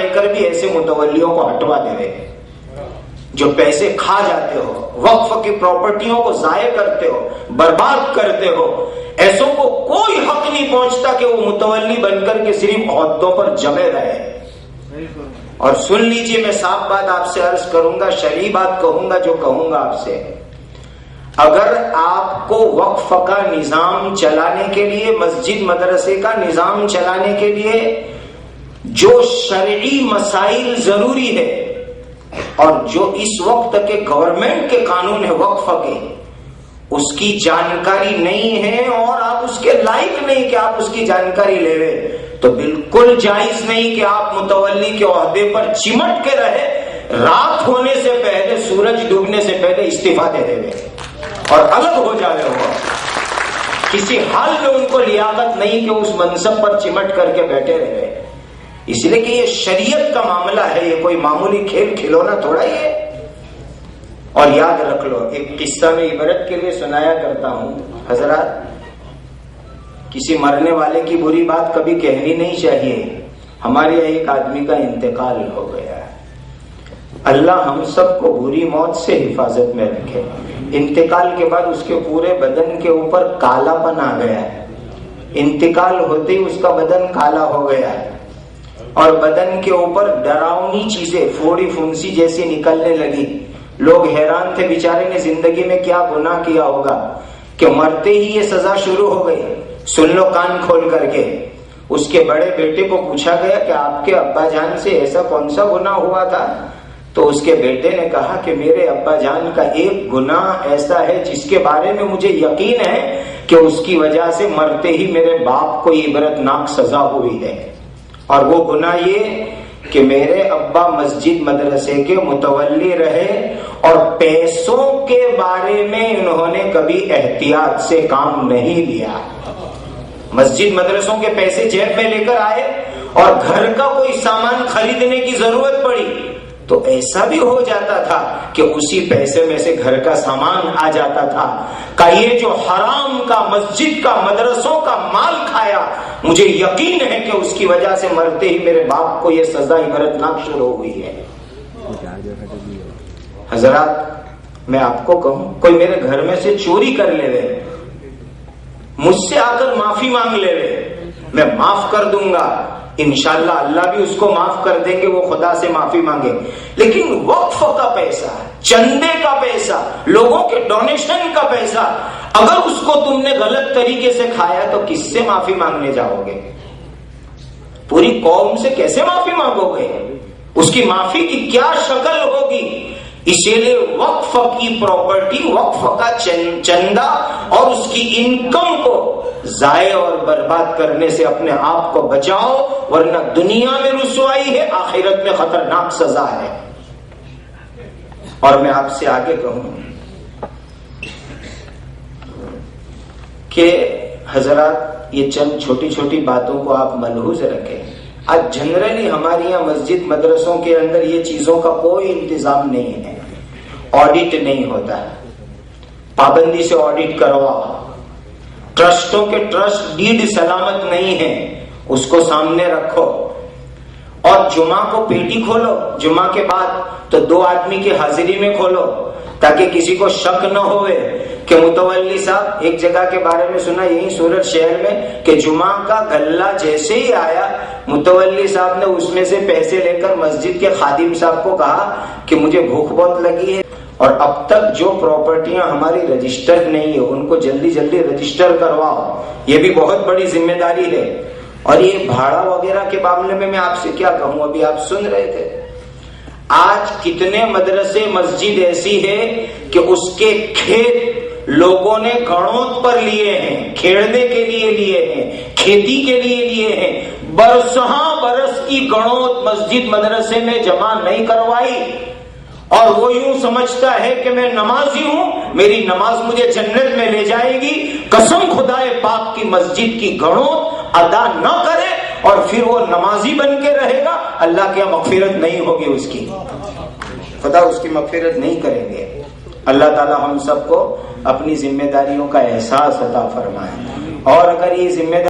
لے کر بھی ایسے متولیوں کو ہٹوا دے جو پیسے کھا جاتے ہو، وقف کی پراپرٹیوں کو ضائع کرتے ہو، برباد کرتے ہو. ایسوں کو کوئی حق نہیں پہنچتا کہ وہ متولی بن کر کے صرف عہدوں پر جمے رہے. اور سن لیجئے، میں صاف بات آپ سے عرض کروں گا، شرعی بات کہوں گا جو کہوں گا آپ سے. اگر آپ کو وقف کا نظام چلانے کے لیے، مسجد مدرسے کا نظام چلانے کے لیے جو شرعی مسائل ضروری ہے اور جو اس وقت کے گورنمنٹ کے قانون ہے وقف کے، اس کی جانکاری نہیں ہے اور آپ اس کے لائق نہیں کہ آپ اس کی جانکاری لے لیں، تو بالکل جائز نہیں کہ آپ متولی کے عہدے پر چمٹ کے رہے. رات ہونے سے پہلے، سورج ڈوبنے سے پہلے استعفا دے دے اور الگ ہو جائے. ہو کسی حال میں ان کو لیاقت نہیں کہ اس منصب پر چمٹ کر کے بیٹھے رہے، اس لیے کہ یہ شریعت کا معاملہ ہے، یہ کوئی معمولی کھیل کھلونا تھوڑا ہی ہے. اور یاد رکھ لو، ایک قصہ میں عبرت کے لیے سنایا کرتا ہوں حضرات، کسی مرنے والے کی بری بات کبھی کہنی نہیں چاہیے. ہمارے یہاں ایک آدمی کا انتقال ہو گیا ہے، اللہ ہم سب کو بری موت سے حفاظت میں رکھے. انتقال کے بعد اس کے پورے بدن کے اوپر کالا پن آ گیا ہے. انتقال ہوتے ہی اس کا بدن کالا ہو گیا ہے اور بدن کے اوپر ڈراؤنی چیزیں پھوڑی پھنسی جیسی نکلنے لگی. لوگ حیران تھے، بیچارے نے زندگی میں کیا گناہ کیا ہوگا کہ مرتے ہی یہ سزا شروع ہو گئی. سن لو کان کھول کر کے. اس کے بڑے بیٹے کو پوچھا گیا کہ آپ کے ابا جان سے ایسا کون سا گناہ ہوا تھا؟ تو اس کے بیٹے نے کہا کہ میرے ابا جان کا ایک گناہ ایسا ہے جس کے بارے میں مجھے یقین ہے کہ اس کی وجہ سے مرتے ہی میرے باپ کو عبرتناک سزا ہوئی ہے، اور وہ گناہ یہ کہ میرے ابا مسجد مدرسے کے متولی رہے اور پیسوں کے بارے میں انہوں نے کبھی احتیاط سے کام نہیں لیا. مسجد مدرسوں کے پیسے جیب میں لے کر آئے اور گھر کا کوئی سامان خریدنے کی ضرورت پڑی تو ایسا بھی ہو جاتا تھا کہ اسی پیسے میں سے گھر کا سامان آ جاتا تھا. کہ یہ جو حرام کا مسجد کا مدرسوں کا مال کھایا، مجھے یقین ہے کہ اس کی وجہ سے مرتے ہی میرے باپ کو یہ سزا عبرتناک شروع ہوئی ہے. حضرات میں آپ کو کہوں، کوئی میرے گھر میں سے چوری کر لے رہے، مجھ سے آ کر معافی مانگ لے رہے، میں معاف کر دوں گا، انشاءاللہ اللہ بھی اس کو معاف کر دیں گے، وہ خدا سے معافی مانگے. لیکن وقف کا پیسہ، چندے کا پیسہ، لوگوں کے ڈونیشن کا پیسہ، اگر اس کو تم نے غلط طریقے سے کھایا تو کس سے معافی مانگنے جاؤ گے؟ پوری قوم سے کیسے معافی مانگو گے؟ اس کی معافی کی کیا شکل ہوگی؟ اسی لیے وقف کی پراپرٹی، وقف کا چندہ اور اس کی انکم کو ضائع اور برباد کرنے سے اپنے آپ کو بچاؤ، ورنہ دنیا میں رسوائی ہے، آخرت میں خطرناک سزا ہے. اور میں آپ سے آگے کہوں کہ حضرات یہ چند چھوٹی چھوٹی باتوں کو آپ ملحوظ رکھیں. آج جنرلی ہمارے یہاں مسجد مدرسوں کے اندر یہ چیزوں کا کوئی انتظام نہیں ہے، آڈٹ نہیں ہوتا ہے. پابندی سے آڈٹ کرواؤ. ٹرسٹوں کے ٹرسٹ ڈیڈ سلامت نہیں ہے، اس کو سامنے رکھو. اور جمعہ کو پیٹی کھولو، جمعہ کے بعد تو 2 آدمی کی حاضری میں کھولو تاکہ کسی کو شک نہ ہوئے کہ متولی صاحب. ایک جگہ کے بارے میں سنا یہی سورت شہر میں کہ جمعہ کا غلہ جیسے ہی آیا، متولی صاحب نے اس میں سے پیسے لے کر مسجد کے خادم صاحب کو کہا کہ مجھے بھوک بہت لگی ہے اور اب تک جو پراپرٹیاں ہماری رجسٹر نہیں ہے ان کو جلدی جلدی رجسٹر کرواؤ. یہ بھی بہت بڑی ذمہ داری ہے. اور یہ بھاڑا وغیرہ کے معاملے میں آپ سے کیا کہوں، ابھی آپ سن رہے تھے آج کتنے مدرسے مسجد ایسی ہے کہ اس کے کھیت لوگوں نے گھڑوں پر لیے ہیں، کھیڑنے کے لیے لیے ہیں، کھیتی کے لیے لیے ہیں، برسہاں برس کی گھڑوں مسجد مدرسے میں جمع نہیں کروائی، اور وہ یوں سمجھتا ہے کہ میں نمازی ہوں، میری نماز مجھے جنت میں لے جائے گی. قسم خدائے پاک کی مسجد کی گھڑوں ادا نہ کرے اور پھر وہ نمازی بن کے رہے گا، اللہ کی مغفرت نہیں ہوگی، اس کی خدا اس کی مغفرت نہیں کریں گے. اللہ تعالی ہم سب کو اپنی ذمہ داریوں کا احساس عطا فرمائے. اور اگر یہ ذمہ